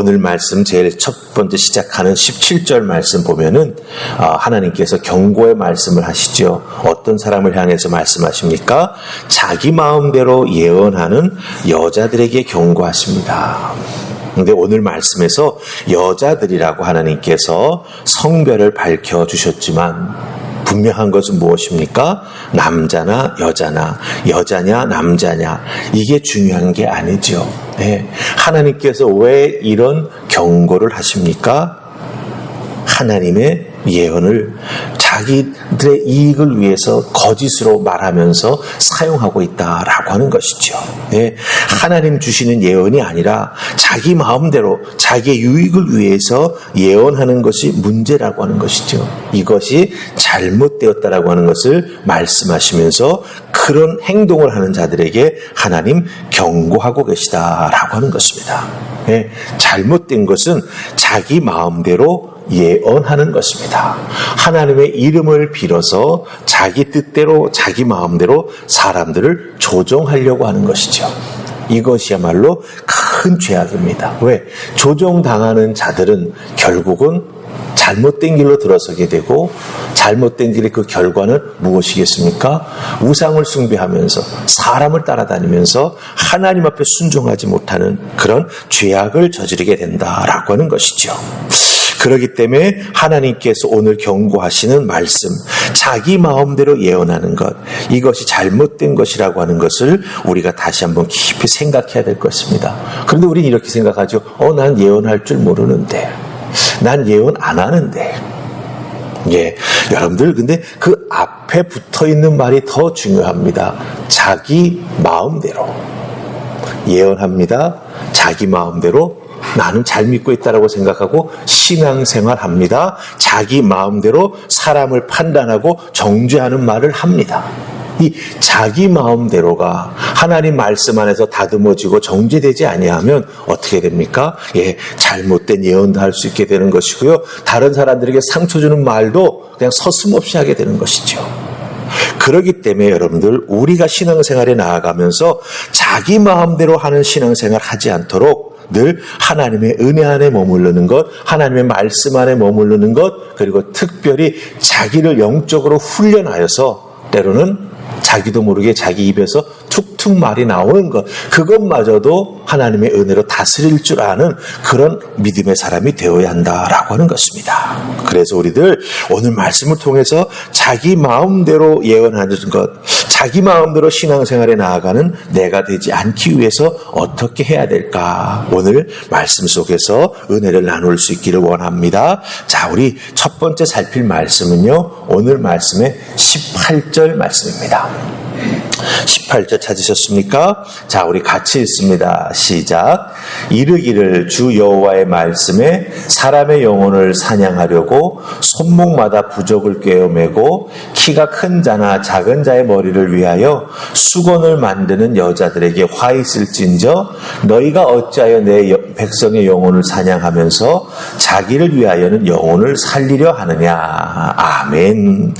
오늘 말씀 제일 첫 번째 시작하는 17절 말씀 보면은 하나님께서 경고의 말씀을 하시죠. 어떤 사람을 향해서 말씀하십니까? 자기 마음대로 예언하는 여자들에게 경고하십니다. 근데 오늘 말씀에서 여자들이라고 하나님께서 성별을 밝혀주셨지만 분명한 것은 무엇입니까? 남자나 여자나 여자냐 남자냐 이게 중요한 게 아니죠. 네. 하나님께서 왜 이런 경고를 하십니까? 하나님의 예언을 자기들의 이익을 위해서 거짓으로 말하면서 사용하고 있다라고 하는 것이죠. 네. 하나님 주시는 예언이 아니라 자기 마음대로 자기의 유익을 위해서 예언하는 것이 문제라고 하는 것이죠. 이것이 잘못되었다라고 하는 것을 말씀하시면서 그런 행동을 하는 자들에게 하나님 경고하고 계시다라고 하는 것입니다. 네. 잘못된 것은 자기 마음대로 예언하는 것입니다. 하나님의 이름을 빌어서 자기 뜻대로 자기 마음대로 사람들을 조종하려고 하는 것이죠. 이것이야말로 큰 죄악입니다. 왜? 조종당하는 자들은 결국은 잘못된 길로 들어서게 되고 잘못된 길의 그 결과는 무엇이겠습니까? 우상을 숭배하면서 사람을 따라다니면서 하나님 앞에 순종하지 못하는 그런 죄악을 저지르게 된다라고 하는 것이죠. 그렇기 때문에 하나님께서 오늘 경고하시는 말씀, 자기 마음대로 예언하는 것, 이것이 잘못된 것이라고 하는 것을 우리가 다시 한번 깊이 생각해야 될 것입니다. 그런데 우리는 이렇게 생각하죠. 난 예언할 줄 모르는데, 난 예언 안 하는데. 예, 여러분들 근데 그 앞에 붙어있는 말이 더 중요합니다. 자기 마음대로 예언합니다. 자기 마음대로 나는 잘 믿고 있다라고 생각하고 신앙생활합니다. 자기 마음대로 사람을 판단하고 정죄하는 말을 합니다. 이 자기 마음대로가 하나님 말씀 안에서 다듬어지고 정죄되지 아니하면 어떻게 됩니까? 예, 잘못된 예언도 할 수 있게 되는 것이고요. 다른 사람들에게 상처 주는 말도 그냥 서슴없이 하게 되는 것이죠. 그렇기 때문에 여러분들 우리가 신앙생활에 나아가면서 자기 마음대로 하는 신앙생활 하지 않도록 늘 하나님의 은혜 안에 머무르는 것, 하나님의 말씀 안에 머무르는 것, 그리고 특별히 자기를 영적으로 훈련하여서 때로는 자기도 모르게 자기 입에서 툭툭 말이 나오는 것, 그것마저도 하나님의 은혜로 다스릴 줄 아는 그런 믿음의 사람이 되어야 한다라고 하는 것입니다. 그래서 우리들 오늘 말씀을 통해서 자기 마음대로 예언하는 것, 자기 마음대로 신앙생활에 나아가는 내가 되지 않기 위해서 어떻게 해야 될까? 오늘 말씀 속에서 은혜를 나눌 수 있기를 원합니다. 자, 우리 첫 번째 살필 말씀은요, 오늘 말씀의 18절 말씀입니다. 18절 찾으셨습니까? 자, 우리 같이 읽습니다. 시작. 이르기를 주 여호와의 말씀에 사람의 영혼을 사냥하려고 손목마다 부적을 꿰어매고 키가 큰 자나 작은 자의 머리를 위하여 수건을 만드는 여자들에게 화 있을진저 너희가 어찌하여 내 백성의 영혼을 사냥하면서 자기를 위하여는 영혼을 살리려 하느냐. 아멘.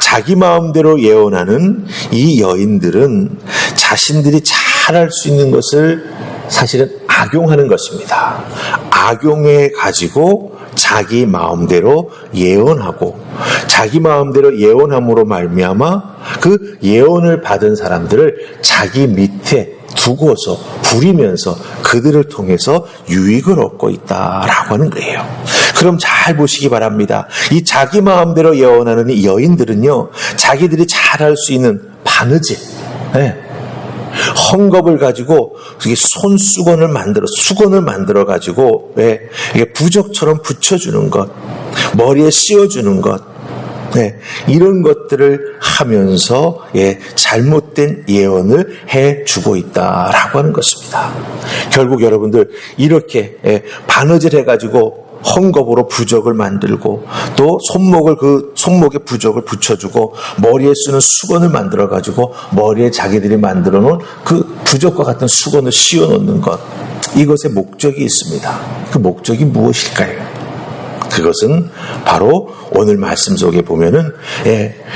자기 마음대로 예언하는 이 여인들은 자신들이 잘할 수 있는 것을 사실은 악용하는 것입니다. 악용해 가지고 자기 마음대로 예언하고 자기 마음대로 예언함으로 말미암아 그 예언을 받은 사람들을 자기 밑에 두고서 부리면서 그들을 통해서 유익을 얻고 있다라고 하는 거예요. 그럼 잘 보시기 바랍니다. 이 자기 마음대로 예언하는 이 여인들은요, 자기들이 잘할 수 있는 바느질, 헝겊을 가지고 손수건을 수건을 만들어 가지고 이게 부적처럼 붙여주는 것, 머리에 씌워주는 것, 이런 것들을 하면서 잘못된 예언을 해주고 있다라고 하는 것입니다. 결국 여러분들 이렇게 바느질 해가지고 헝겊으로 부적을 만들고 또 손목에 부적을 붙여주고 머리에 쓰는 수건을 만들어가지고 머리에 자기들이 만들어 놓은 그 부적과 같은 수건을 씌워 놓는 것, 이것의 목적이 있습니다. 그 목적이 무엇일까요? 그것은 바로 오늘 말씀 속에 보면은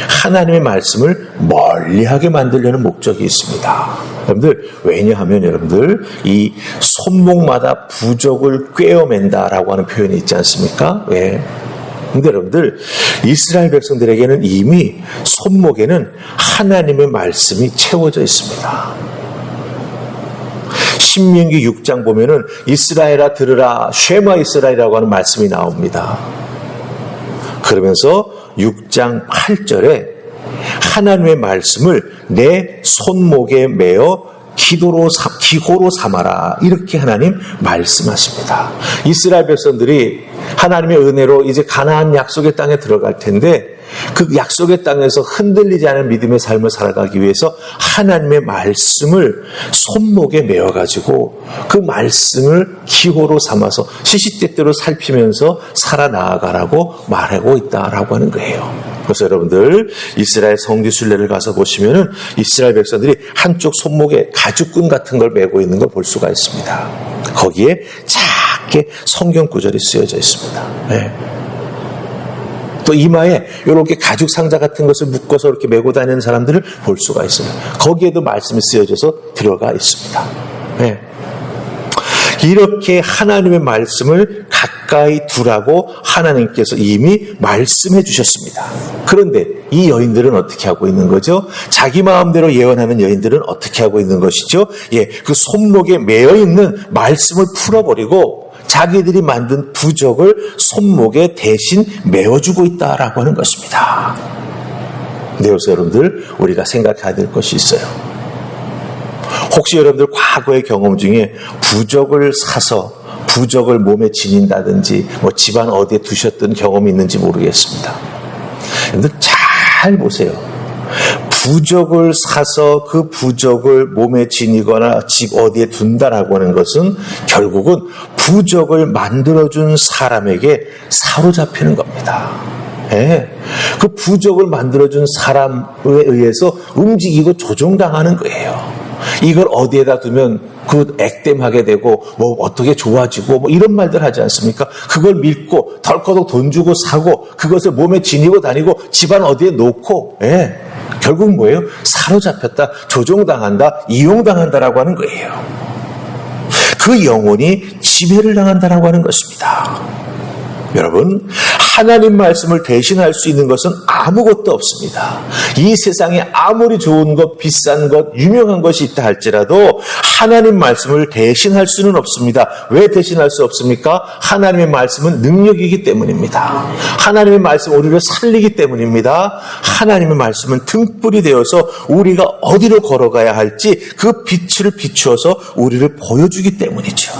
하나님의 말씀을 멀리하게 만들려는 목적이 있습니다. 여러분들, 왜냐하면 여러분들 이 손목마다 부적을 꿰어맨다라고 하는 표현이 있지 않습니까? 왜? 근데 여러분들, 이스라엘 백성들에게는 이미 손목에는 하나님의 말씀이 채워져 있습니다. 신명기 6장 보면은 이스라엘아 들으라 쉐마 이스라엘이라고 하는 말씀이 나옵니다. 그러면서 6장 8절에 하나님의 말씀을 내 손목에 매어 기호로 삼아라, 이렇게 하나님 말씀하십니다. 이스라엘 백성들이 하나님의 은혜로 이제 가나안 약속의 땅에 들어갈 텐데 그 약속의 땅에서 흔들리지 않은 믿음의 삶을 살아가기 위해서 하나님의 말씀을 손목에 메어가지고 그 말씀을 기호로 삼아서 시시때때로 살피면서 살아나가라고 말하고 있다라고 하는 거예요. 그래서 여러분들, 이스라엘 성지 순례를 가서 보시면은 이스라엘 백성들이 한쪽 손목에 가죽끈 같은 걸 메고 있는 걸 볼 수가 있습니다. 거기에 작게 성경 구절이 쓰여져 있습니다. 네. 또 이마에 이렇게 가죽 상자 같은 것을 묶어서 이렇게 메고 다니는 사람들을 볼 수가 있어요. 거기에도 말씀이 쓰여져서 들어가 있습니다. 네. 이렇게 하나님의 말씀을 가까이 두라고 하나님께서 이미 말씀해 주셨습니다. 그런데 이 여인들은 어떻게 하고 있는 거죠? 자기 마음대로 예언하는 여인들은 어떻게 하고 있는 것이죠? 그 손목에 매여 있는 말씀을 풀어버리고 자기들이 만든 부적을 손목에 대신 메어주고 있다라고 하는 것입니다. 네, 그래서 여러분들, 우리가 생각해야 될 것이 있어요. 혹시 여러분들 과거의 경험 중에 부적을 사서 부적을 몸에 지닌다든지 집안 어디에 두셨던 경험이 있는지 모르겠습니다. 여러분들 잘 보세요. 부적을 사서 그 부적을 몸에 지니거나 집 어디에 둔다라고 하는 것은 결국은 부적을 만들어준 사람에게 사로잡히는 겁니다. 그 부적을 만들어준 사람에 의해서 움직이고 조종당하는 거예요. 이걸 어디에다 두면 그 액땜하게 되고 어떻게 좋아지고 이런 말들 하지 않습니까? 그걸 믿고 덜커덕 돈 주고 사고 그것을 몸에 지니고 다니고 집안 어디에 놓고 결국 뭐예요? 사로잡혔다, 조종당한다, 이용당한다라고 하는 거예요. 그 영혼이 지배를 당한다라고 하는 것입니다. 여러분, 하나님 말씀을 대신할 수 있는 것은 아무것도 없습니다. 이 세상에 아무리 좋은 것, 비싼 것, 유명한 것이 있다 할지라도 하나님 말씀을 대신할 수는 없습니다. 왜 대신할 수 없습니까? 하나님의 말씀은 능력이기 때문입니다. 하나님의 말씀은 우리를 살리기 때문입니다. 하나님의 말씀은 등불이 되어서 우리가 어디로 걸어가야 할지 그 빛을 비추어서 우리를 보여주기 때문이죠.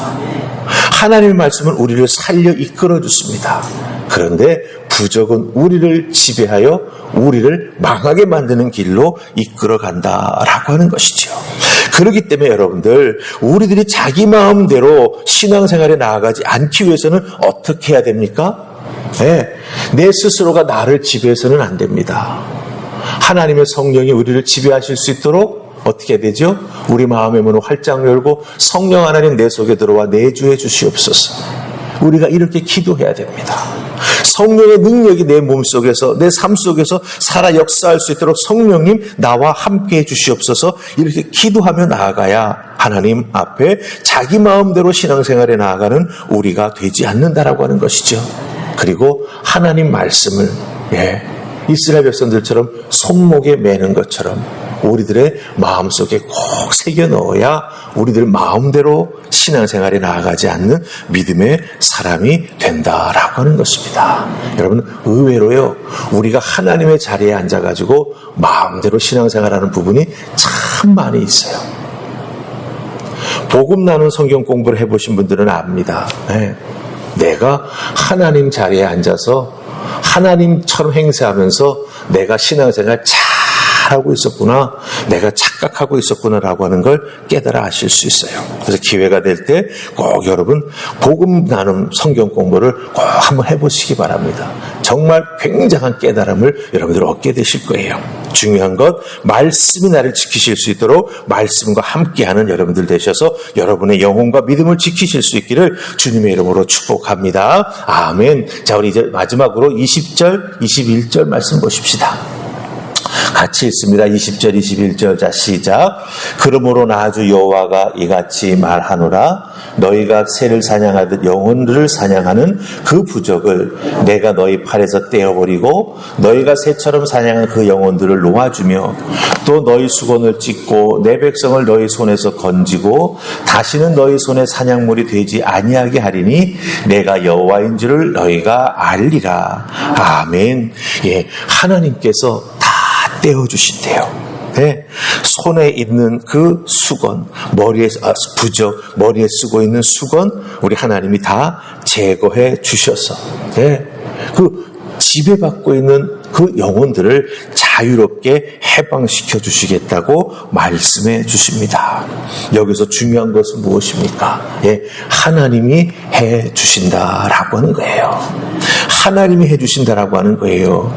하나님의 말씀은 우리를 살려 이끌어 주십니다. 그런데 부적은 우리를 지배하여 우리를 망하게 만드는 길로 이끌어 간다라고 하는 것이죠. 그렇기 때문에 여러분들, 우리들이 자기 마음대로 신앙생활에 나아가지 않기 위해서는 어떻게 해야 됩니까? 내 스스로가 나를 지배해서는 안 됩니다. 하나님의 성령이 우리를 지배하실 수 있도록 어떻게 해야 되죠? 우리 마음의 문을 활짝 열고 성령 하나님 내 속에 들어와 내주해 주시옵소서. 우리가 이렇게 기도해야 됩니다. 성령의 능력이 내 몸속에서, 내 삶 속에서 살아 역사할 수 있도록 성령님 나와 함께 해 주시옵소서. 이렇게 기도하며 나아가야 하나님 앞에 자기 마음대로 신앙생활에 나아가는 우리가 되지 않는다라고 하는 것이죠. 그리고 하나님 말씀을 이스라엘 백성들처럼 손목에 매는 것처럼 우리들의 마음속에 꼭 새겨 넣어야 우리들 마음대로 신앙생활에 나아가지 않는 믿음의 사람이 된다라고 하는 것입니다. 여러분, 의외로요, 우리가 하나님의 자리에 앉아가지고 마음대로 신앙생활하는 부분이 참 많이 있어요. 복음 나눈 성경 공부를 해보신 분들은 압니다. 내가 하나님 자리에 앉아서 하나님처럼 행세하면서 내가 신앙생활 잘 잘하고 있었구나, 내가 착각하고 있었구나라고 하는 걸 깨달아 하실 수 있어요. 그래서 기회가 될 때 꼭 여러분 복음 나눔 성경 공부를 꼭 한번 해보시기 바랍니다. 정말 굉장한 깨달음을 여러분들 얻게 되실 거예요. 중요한 것, 말씀이 나를 지키실 수 있도록 말씀과 함께하는 여러분들 되셔서 여러분의 영혼과 믿음을 지키실 수 있기를 주님의 이름으로 축복합니다. 아멘. 자, 우리 이제 마지막으로 20절, 21절 말씀 보십시다. 같이 읽습니다. 20절, 21절. 자, 시작. 그러므로 나 주 여호와가 이같이 말하노라. 너희가 새를 사냥하듯 영혼들을 사냥하는 그 부적을 내가 너희 팔에서 떼어버리고 너희가 새처럼 사냥한 그 영혼들을 놓아주며 또 너희 수건을 찢고 내 백성을 너희 손에서 건지고 다시는 너희 손에 사냥물이 되지 아니하게 하리니 내가 여호와인 줄을 너희가 알리라. 아멘. 예, 하나님께서 다 떼어주신대요. 네, 손에 있는 그 수건, 부적, 머리에 쓰고 있는 수건, 우리 하나님이 다 제거해 주셔서, 네, 그 지배받고 있는 그 영혼들을 자유롭게 해방시켜 주시겠다고 말씀해 주십니다. 여기서 중요한 것은 무엇입니까? 예, 하나님이 해 주신다라고 하는 거예요. 하나님이 해 주신다라고 하는 거예요.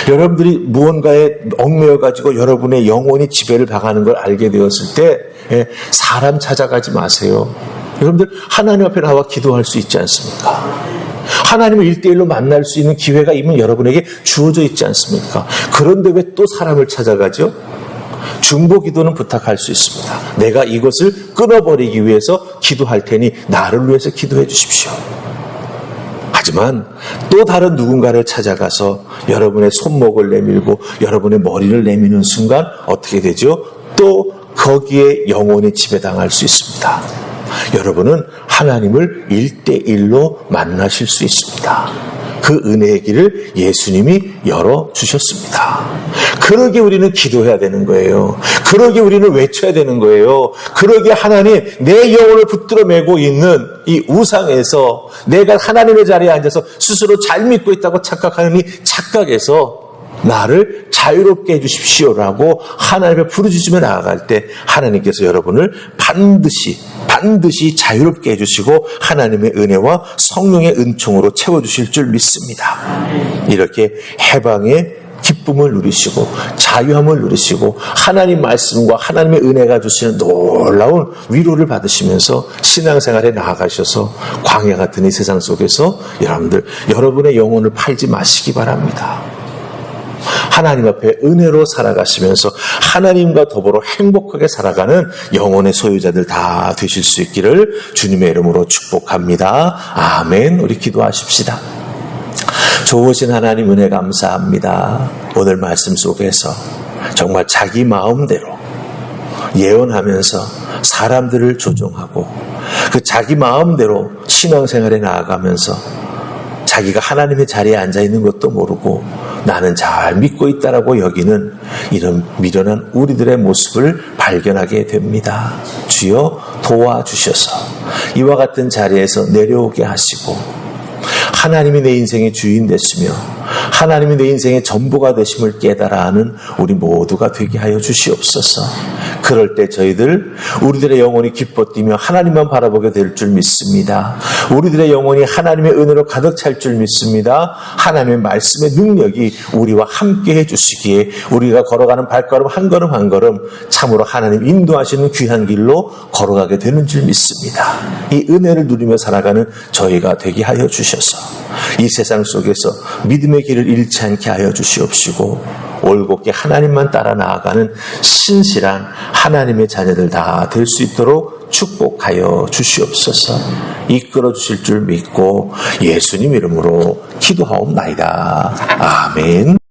여러분들이 무언가에 얽매여 가지고 여러분의 영혼이 지배를 당하는 걸 알게 되었을 때, 예, 사람 찾아가지 마세요. 여러분들 하나님 앞에 나와 기도할 수 있지 않습니까? 하나님을 1대1로 만날 수 있는 기회가 이미 여러분에게 주어져 있지 않습니까? 그런데 왜 또 사람을 찾아가죠? 중보 기도는 부탁할 수 있습니다. 내가 이것을 끊어버리기 위해서 기도할 테니 나를 위해서 기도해 주십시오. 하지만 또 다른 누군가를 찾아가서 여러분의 손목을 내밀고 여러분의 머리를 내미는 순간 어떻게 되죠? 또 거기에 영혼이 지배당할 수 있습니다. 여러분은 하나님을 1대1로 만나실 수 있습니다. 그 은혜의 길을 예수님이 열어주셨습니다. 그러게 우리는 기도해야 되는 거예요. 그러게 우리는 외쳐야 되는 거예요. 그러게 하나님, 내 영혼을 붙들어 매고 있는 이 우상에서 내가 하나님의 자리에 앉아서 스스로 잘 믿고 있다고 착각하는 이 착각에서 나를 자유롭게 해주십시오라고 하나님의 부르짖으며 나아갈 때 하나님께서 여러분을 반드시 자유롭게 해주시고 하나님의 은혜와 성령의 은총으로 채워주실 줄 믿습니다. 이렇게 해방의 기쁨을 누리시고 자유함을 누리시고 하나님 말씀과 하나님의 은혜가 주시는 놀라운 위로를 받으시면서 신앙생활에 나아가셔서 광야 같은 이 세상 속에서 여러분의 영혼을 팔지 마시기 바랍니다. 하나님 앞에 은혜로 살아가시면서 하나님과 더불어 행복하게 살아가는 영혼의 소유자들 다 되실 수 있기를 주님의 이름으로 축복합니다. 아멘. 우리 기도하십시다. 좋으신 하나님 은혜 감사합니다. 오늘 말씀 속에서 정말 자기 마음대로 예언하면서 사람들을 조종하고 그 자기 마음대로 신앙생활에 나아가면서 자기가 하나님의 자리에 앉아있는 것도 모르고 나는 잘 믿고 있다라고 여기는 이런 미련한 우리들의 모습을 발견하게 됩니다. 주여 도와주셔서 이와 같은 자리에서 내려오게 하시고 하나님이 내 인생의 주인 되시며 하나님이 내 인생의 전부가 되심을 깨달아 하는 우리 모두가 되게 하여 주시옵소서. 그럴 때 우리들의 영혼이 기뻐 뛰며 하나님만 바라보게 될 줄 믿습니다. 우리들의 영혼이 하나님의 은혜로 가득 찰 줄 믿습니다. 하나님의 말씀의 능력이 우리와 함께 해주시기에 우리가 걸어가는 발걸음 한 걸음 한 걸음 참으로 하나님 인도하시는 귀한 길로 걸어가게 되는 줄 믿습니다. 이 은혜를 누리며 살아가는 저희가 되게 하여 주셔서 이 세상 속에서 믿음의 길을 잃지 않게 하여 주시옵시고 올곧게 하나님만 따라 나아가는 신실한 하나님의 자녀들 다 될 수 있도록 축복하여 주시옵소서. 이끌어 주실 줄 믿고 예수님 이름으로 기도하옵나이다. 아멘.